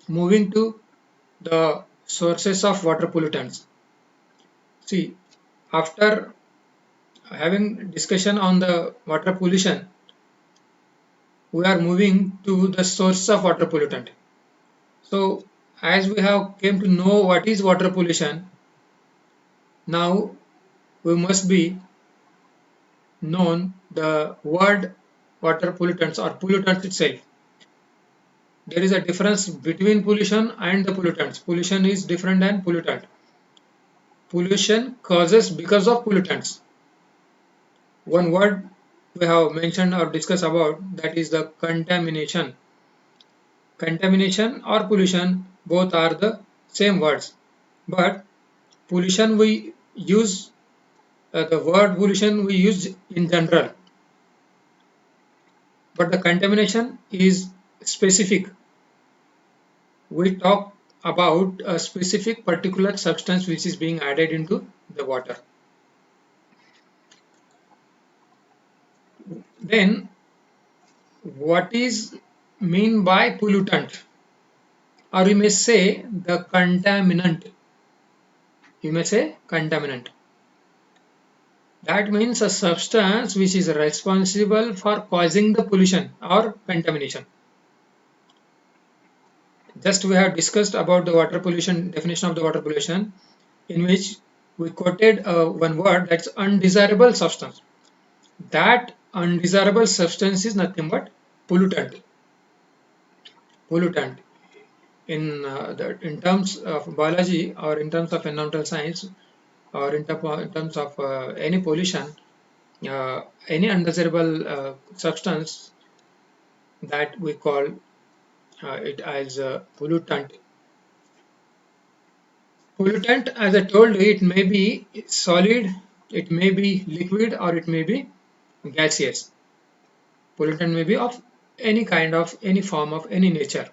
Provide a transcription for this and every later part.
moving to the sources of water pollutants. See, after having discussion on the water pollution, we are moving to the source of water pollutant. So, as we have came to know what is water pollution, now we must be known the word water pollutants or pollutants itself. There is a difference between pollution and the pollutants. Pollution is different than pollutant. Pollution causes because of pollutants. One word we have mentioned or discussed about, that is the contamination. Contamination or pollution both are the same words, but pollution we use the word pollution we use in general, but the contamination is specific. We talk about a specific particular substance which is being added into the water. Then what is mean by pollutant, or you may say the contaminant? You may say contaminant. That means a substance which is responsible for causing the pollution or contamination. Just we have discussed about the water pollution, definition of the water pollution, in which we quoted one word, that's undesirable substance. That undesirable substance is nothing but pollutant. Pollutant. In terms of biology or in terms of environmental science or in terms of any pollution, any undesirable substance, that we call it as a pollutant. Pollutant, as I told you, it may be solid, it may be liquid, or it may be gaseous. Pollutant may be of any kind of, any form of any nature.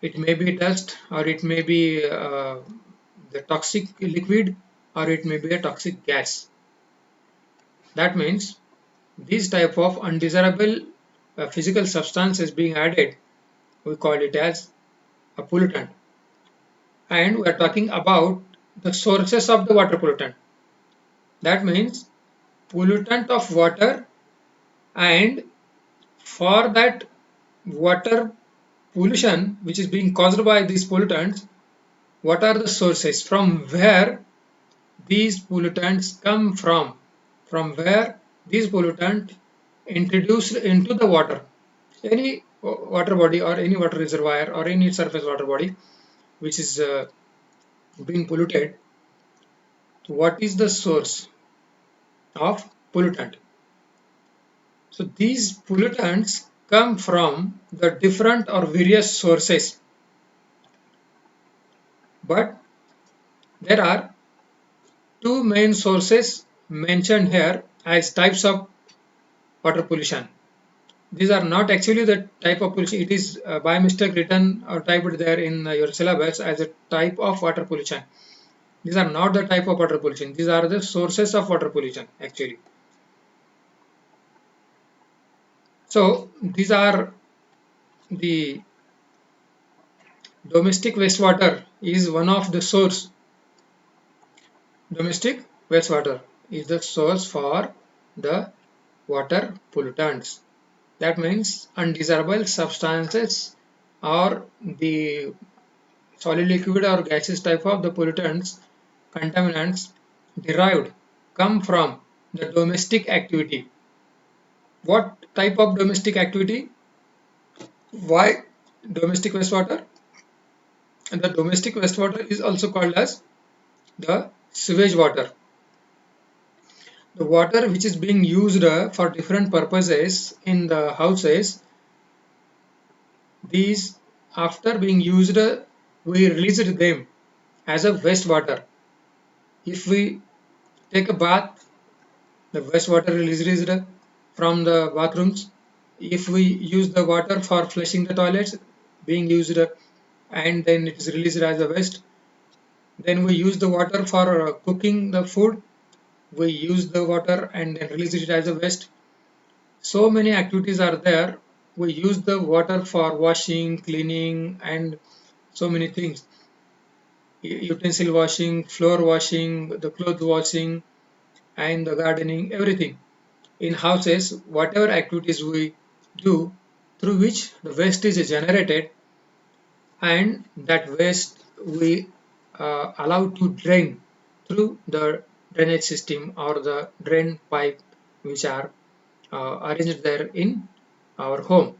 It may be dust, or it may be the toxic liquid, or it may be a toxic gas. That means this type of undesirable physical substance is being added, we call it as a pollutant. And we are talking about the sources of the water pollutant. That means pollutant of water, and for that water pollution which is being caused by these pollutants, what are the sources from where these pollutants come from where these pollutants introduced into the water, any water body or any water reservoir or any surface water body which is being polluted. What is the source of pollutant? So these pollutants come from the different or various sources, but there are two main sources mentioned here as types of water pollution. These are not actually the type of pollution, it is by mistake written or typed there in your syllabus as a type of water pollution. These are not the type of water pollution, these are the sources of water pollution actually. So these are the domestic wastewater is one of the source. Domestic wastewater is the source for the water pollutants. That means undesirable substances or the solid liquid or gaseous type of the pollutants, contaminants derived come from the domestic activity. What type of domestic activity? Why domestic wastewater? And the domestic wastewater is also called as the sewage water. The water which is being used for different purposes in the houses, these after being used, we released them as a wastewater. If we take a bath, the wastewater is released from the bathrooms. If we use the water for flushing the toilets, being used and then it is released as a waste. Then we use the water for cooking the food, we use the water and then release it as a waste. So many activities are there we use the water for washing, cleaning, and so many things. Utensil washing, floor washing, the clothes washing, and the gardening, everything. In houses, whatever activities we do through which the waste is generated, and that waste we allow to drain through the drainage system or the drain pipe which are arranged there in our home.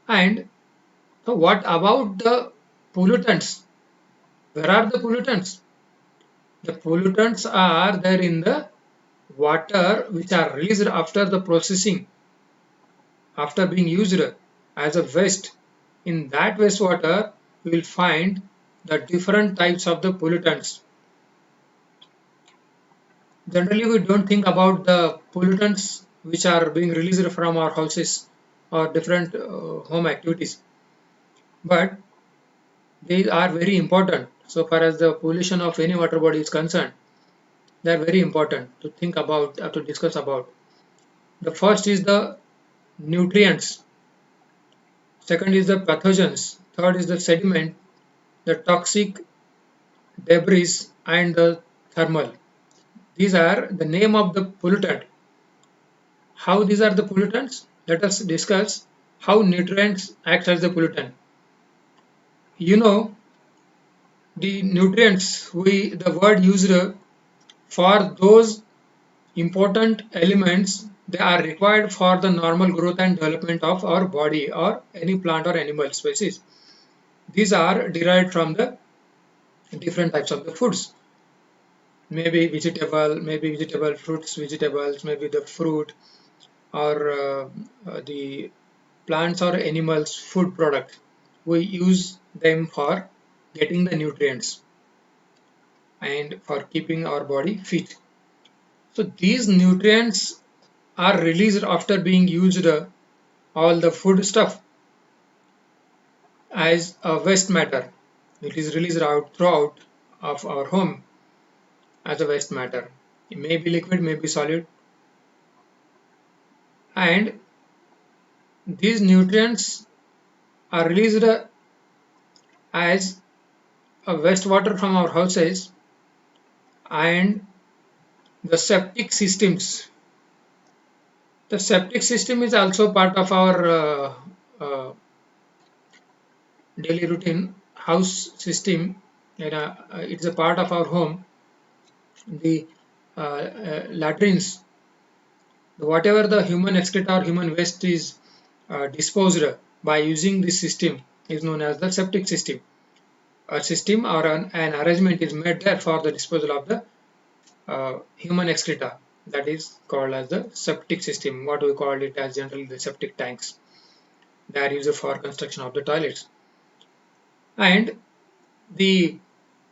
And so what about the pollutants? Where are the pollutants? The pollutants are there in the water which are released after the processing, after being used as a waste. In that wastewater, we will find the different types of the pollutants. Generally, we don't think about the pollutants which are being released from our houses or different home activities, but they are very important. So far as the pollution of any water body is concerned, they are very important to think about or to discuss about. The first is the nutrients, second is the pathogens, third is the sediment, the toxic debris, and the thermal. These are the name of the pollutant. How these are the pollutants? Let us discuss how nutrients act as the pollutant. You know, the nutrients, the word used for those important elements, they are required for the normal growth and development of our body or any plant or animal species. These are derived from the different types of the foods. Maybe vegetable fruits, vegetables, maybe the fruit or the plants or animals food product. We use them for getting the nutrients and for keeping our body fit. So these nutrients are released after being used all the food stuff as a waste matter. It is released out throughout of our home as a waste matter. It may be liquid, may be solid, and these nutrients are released as a wastewater from our houses and the septic systems. The septic system is also part of our daily routine house system. It's a part of our home. The latrines, whatever the human excreta or human waste is disposed by using this system is known as the septic system. A system or an arrangement is made there for the disposal of the human excreta, that is called as the septic system. What we call it as generally the septic tanks. They are used for construction of the toilets. And the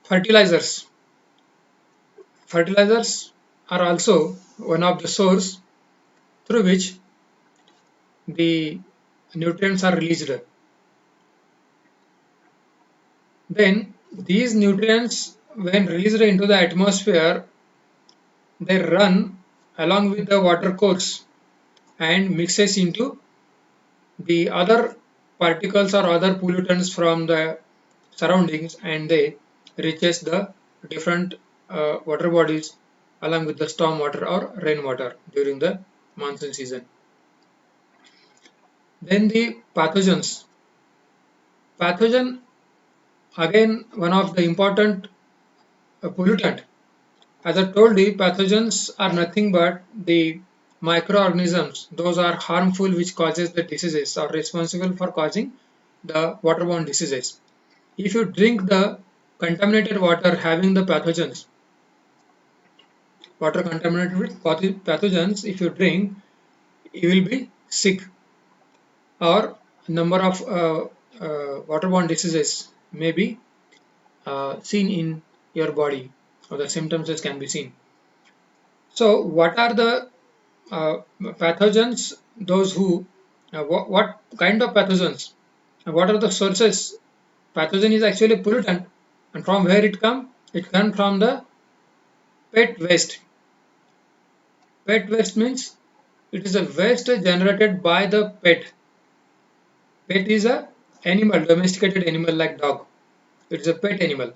fertilizers. Fertilizers are also one of the source through which the nutrients are released. Then these nutrients, when released into the atmosphere, they run along with the water course and mixes into the other particles or other pollutants from the surroundings, and they reaches the different water bodies along with the storm water or rainwater during the monsoon season. Then the pathogens. Pathogen, again one of the important pollutant. As I told you, pathogens are nothing but the microorganisms. Those are harmful which causes the diseases or responsible for causing the waterborne diseases. If you drink the contaminated water having the pathogens, water contaminated with pathogens, if you drink, you will be sick, or number of waterborne diseases may be seen in your body, or the symptoms can be seen. So what are the pathogens? Those who what kind of pathogens? What are the sources? Pathogen is actually a pollutant, and from where it come? It comes from the pet waste. Pet waste means it is a waste generated by the pet. Pet is a animal, domesticated animal like dog. It's a pet animal.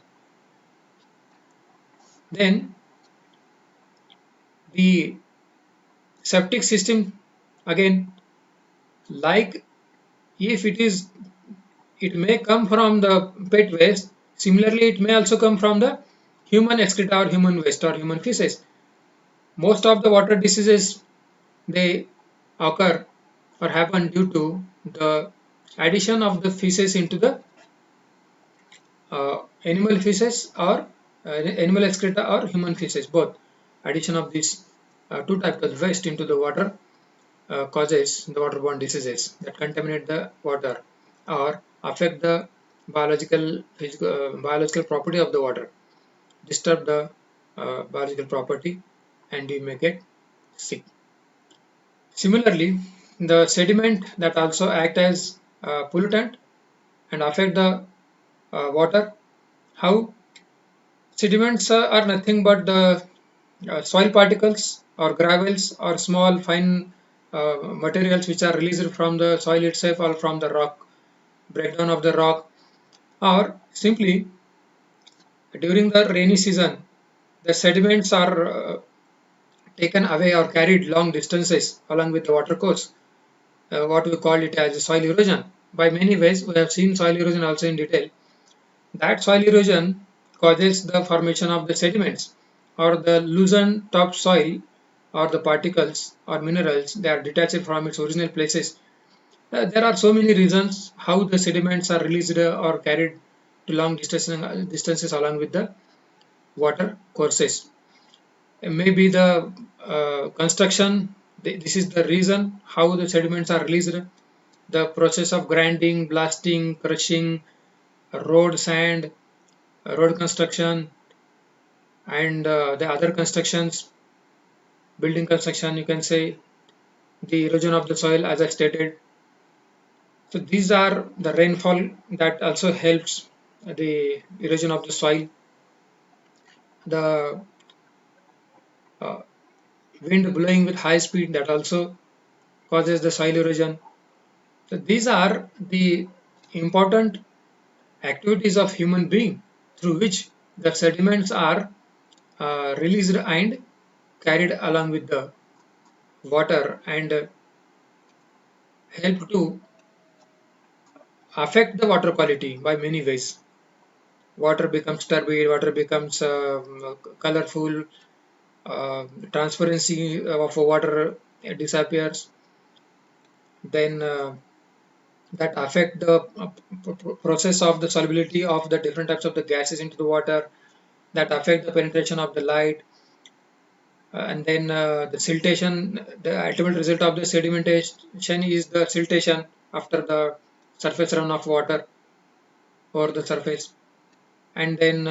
Then the septic system, again, like if it may come from the pet waste. Similarly, it may also come from the human excreta or human waste or human feces. Most of the water diseases, they occur or happen due to the addition of the feces into the animal feces or animal excreta or human feces, both. Addition of these two types of waste into the water causes the waterborne diseases that contaminate the water or affect the biological property of the water, disturb the biological property, and you may get sick. Similarly, the sediment that also act as pollutant and affect the water. How? Sediments are nothing but the soil particles or gravels or small fine materials which are released from the soil itself or from the rock, breakdown of the rock, or simply during the rainy season, the sediments are taken away or carried long distances along with the water course. What we call it as soil erosion. By many ways, we have seen soil erosion also in detail. That soil erosion causes the formation of the sediments or the loosened topsoil or the particles or minerals that are detached from its original places. There are so many reasons how the sediments are released or carried to long distances along with the water courses. Maybe the construction, this is the reason how the sediments are released. The process of grinding, blasting, crushing, road sand, road construction, and the other constructions, building construction, you can say, the erosion of the soil, as I stated. So these are the rainfall that also helps the erosion of the soil. The uh, wind blowing with high speed that also causes the soil erosion. So these are the important activities of human being through which the sediments are released and carried along with the water and help to affect the water quality by many ways. Water becomes turbid, water becomes colorful, transparency of water disappears. Then that affect the process of the solubility of the different types of the gases into the water, that affect the penetration of the light, and then the siltation. The ultimate result of the sedimentation is the siltation after the surface run of water over the surface. And then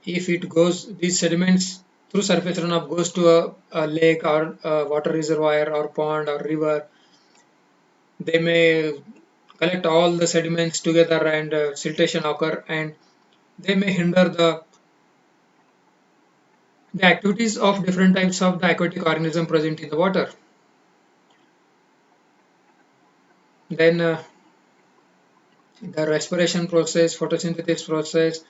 if it goes, these sediments through surface runoff goes to a lake or a water reservoir or pond or river. They may collect all the sediments together and siltation occur, and they may hinder the activities of different types of the aquatic organism present in the water. Then the respiration process, photosynthesis process,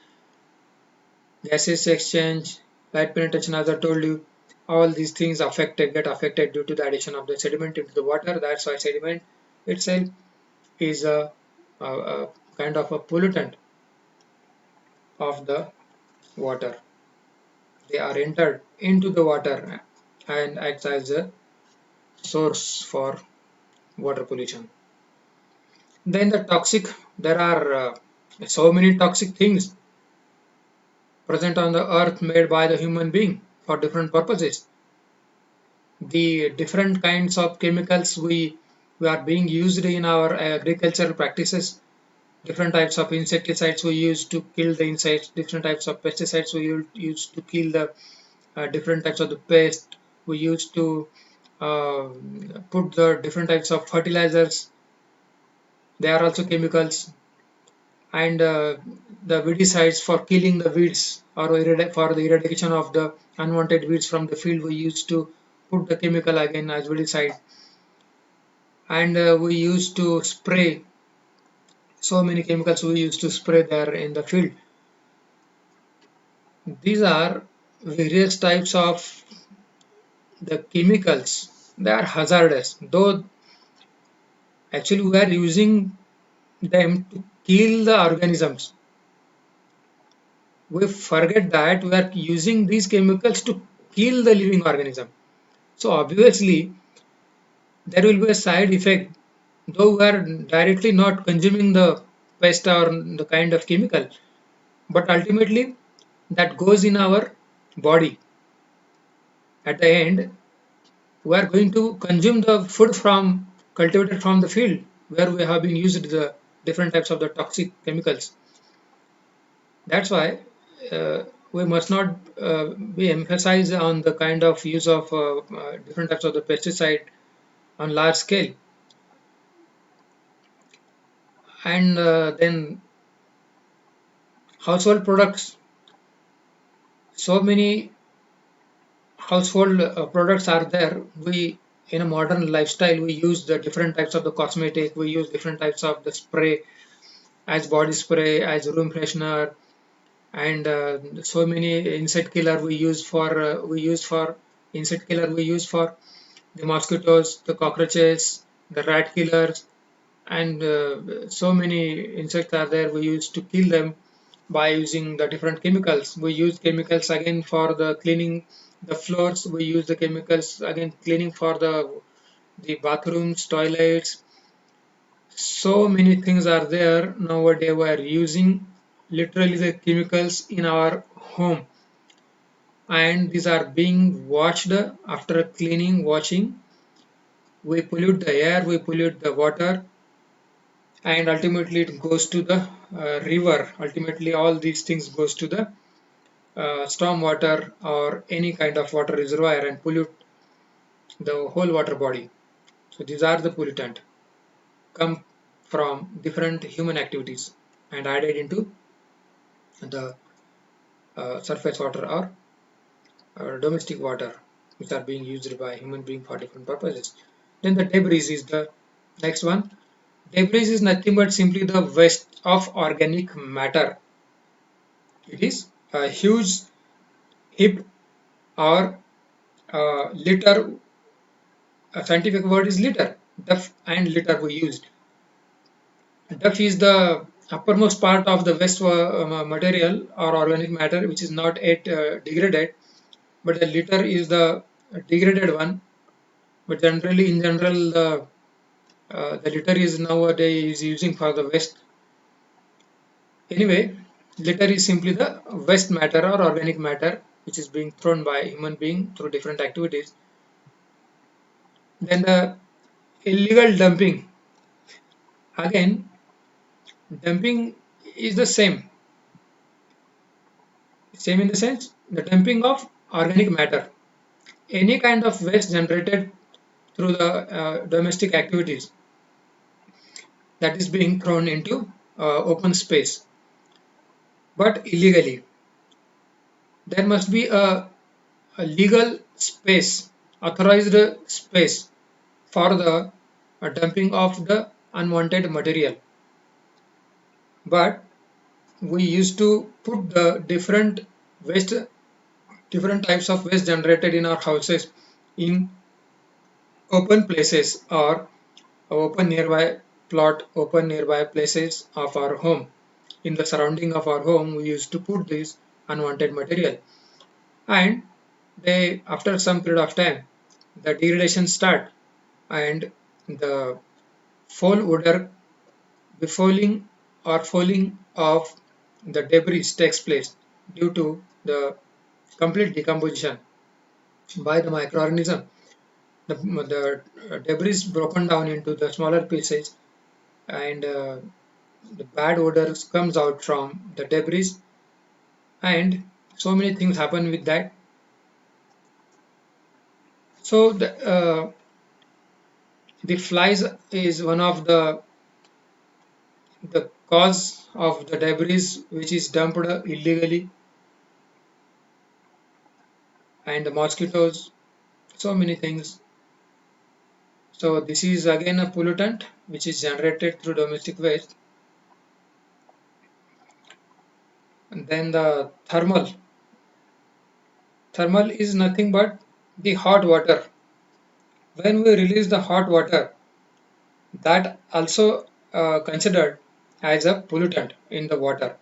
gaseous exchange, light penetration, as I told you, all these things get affected due to the addition of the sediment into the water. That's why sediment itself is a kind of a pollutant of the water. They are entered into the water and acts as a source for water pollution. Then there are so many toxic things present on the earth made by the human being for different purposes. The different kinds of chemicals we are being used in our agricultural practices, different types of insecticides we use to kill the insects, different types of pesticides we use to kill the different types of the pest, we use to uh, put the different types of fertilizers. They are also chemicals. And the weedicides for killing the weeds or for the eradication of the unwanted weeds from the field, we used to put the chemical again as weedicide. And we used to spray so many chemicals we used to spray there in the field. These are various types of the chemicals. They are hazardous, though actually we are using them to kill the organisms. We forget that we are using these chemicals to kill the living organism. So obviously there will be a side effect, though we are directly not consuming the pest or the kind of chemical, but ultimately that goes in our body. At the end, we are going to consume the food from cultivated from the field where we have been used the different types of the toxic chemicals. That's why we must not be emphasized on the kind of use of different types of the pesticide on large scale. And then household products. So many household products are there. We in a modern lifestyle we use the different types of the cosmetic. We use different types of the spray as body spray, as room freshener, and so many insect killer we use for insect killer we use for the mosquitoes, the cockroaches, the rat killers, and so many insects are there we use to kill them by using the different chemicals. We use chemicals again for the cleaning the floors. We use the chemicals again cleaning for the bathrooms, toilets. So many things are there nowadays. We are using literally the chemicals in our home, and these are being washed after cleaning, washing. We pollute the air, we pollute the water, and ultimately it goes to the river. Ultimately, all these things goes to the storm water or any kind of water reservoir and pollute the whole water body. So these are the pollutant come from different human activities and added into the surface water or domestic water which are being used by human being for different purposes. Then the debris is the next one. Debris is nothing but simply the waste of organic matter. It is a huge heap or litter. A scientific word is litter. Duff and litter we used. Duff is the uppermost part of the waste material or organic matter which is not yet degraded, but the litter is the degraded one. But generally, in general, the litter is nowadays is using for the waste. Anyway, litter is simply the waste matter or organic matter which is being thrown by human being through different activities. Then the illegal dumping. Again, dumping is the same in the sense the dumping of organic matter. Any kind of waste generated through the domestic activities that is being thrown into open space, but illegally. There must be a legal space, authorized space for the dumping of the unwanted material. But we used to put the waste, different types of waste generated in our houses in open places or open nearby open nearby places of our home. In the surrounding of our home, we used to put this unwanted material, and they after some period of time, the degradation start, and the foul odor befalling or falling of the debris takes place due to the complete decomposition by the microorganism. The debris is broken down into the smaller pieces, and the bad odor comes out from the debris, and so many things happen with that. So the flies is one of the cause of the debris which is dumped illegally, and the mosquitoes, so many things. So this is again a pollutant which is generated through domestic waste. Then the thermal is nothing but the hot water. When we release the hot water, that also considered as a pollutant in the water,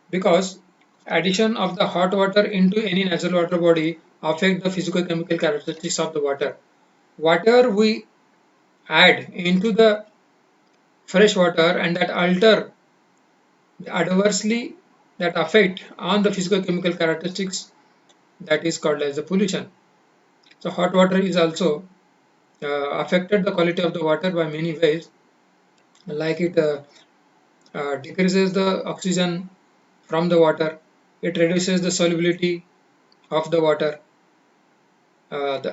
because addition of the hot water into any natural water body affect the physical chemical characteristics of the water. Water we add into the fresh water and that alter adversely, that affect on the physical chemical characteristics, that is called as the pollution. So hot water is also affected the quality of the water by many ways, like it decreases the oxygen from the water, it reduces the solubility of the water, of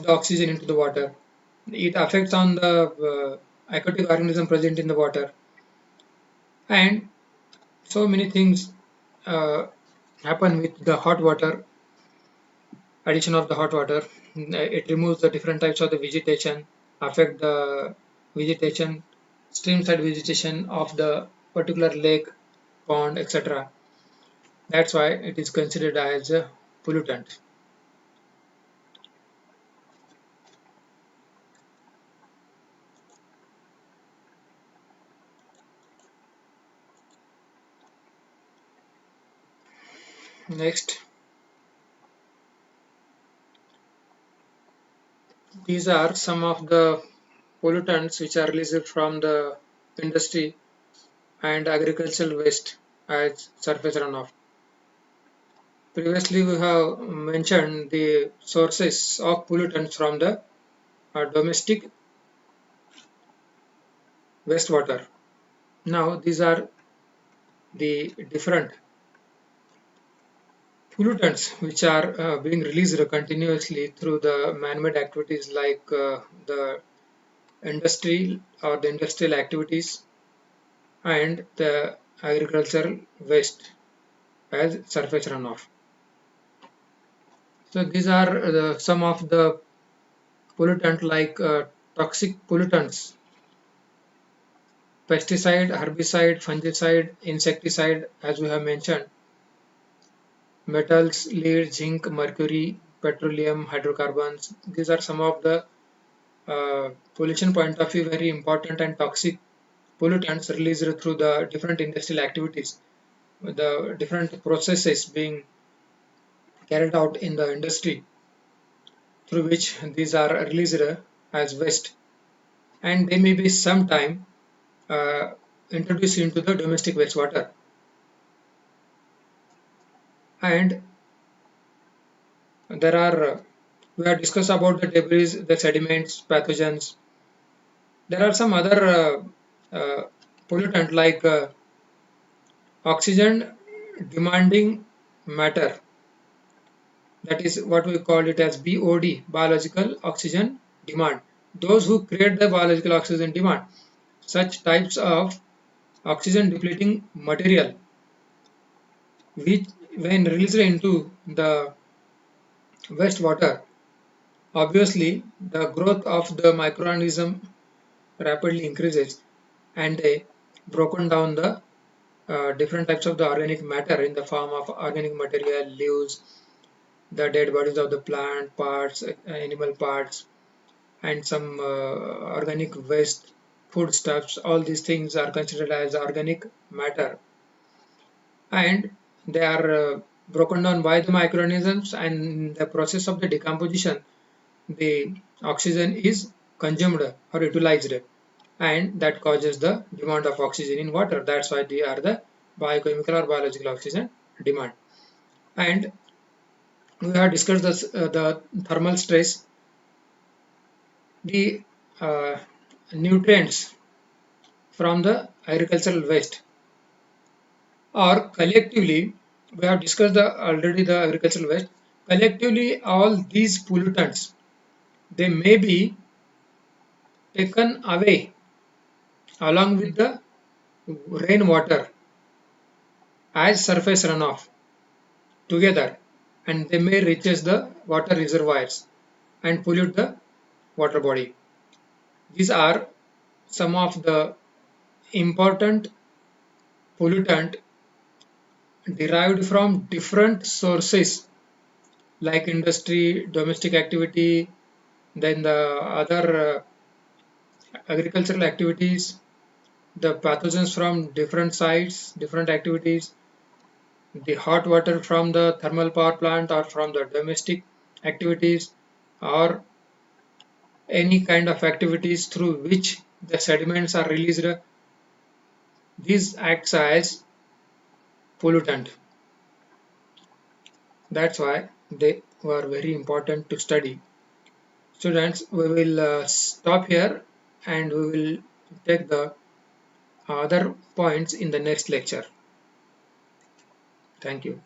the oxygen into the water, it affects on the aquatic organism present in the water, and so many things happen with the hot water. Addition of the hot water, it removes the different types of the vegetation, affect the vegetation, stream side vegetation of the particular lake, pond, etc. That's why it is considered as a pollutant. Next, these are some of the pollutants which are released from the industry and agricultural waste as surface runoff. Previously, we have mentioned the sources of pollutants from the domestic wastewater. Now, these are the different pollutants which are being released continuously through the man-made activities like the industry or the industrial activities and the agricultural waste as surface runoff. So these are some of the pollutant like toxic pollutants, pesticide, herbicide, fungicide, insecticide, as we have mentioned, metals, lead, zinc, mercury, petroleum, hydrocarbons. These are some of the pollution point of view very important and toxic pollutants released through the different industrial activities, the different processes being carried out in the industry through which these are released as waste, and they may be sometime uh, introduced into the domestic wastewater. And there are we have discussed about the debris, the sediments, pathogens. There are some other pollutant like oxygen demanding matter, that is what we call it as BOD, biological oxygen demand. Those who create the biological oxygen demand, such types of oxygen depleting material, which when released into the wastewater, obviously the growth of the microorganism rapidly increases and they broken down the different types of the organic matter in the form of organic material, leaves, the dead bodies of the plant parts, animal parts, and some organic waste, foodstuffs. All these things are considered as organic matter, and they are broken down by the microorganisms. And in the process of the decomposition, the oxygen is consumed or utilized, and that causes the demand of oxygen in water. That's why they are the biochemical or biological oxygen demand. And we have discussed this, the thermal stress, the uh, nutrients from the agricultural waste, or collectively, we have discussed already the agricultural waste. Collectively, all these pollutants, they may be taken away along with the rainwater as surface runoff together, and they may reaches the water reservoirs and pollute the water body. These are some of the important pollutant derived from different sources like industry, domestic activity, then the other agricultural activities, the pathogens from different sites, different activities, the hot water from the thermal power plant or from the domestic activities, or any kind of activities through which the sediments are released. This acts as pollutant. That's why they were very important to study. Students, we will stop here and we will take the other points in the next lecture. Thank you.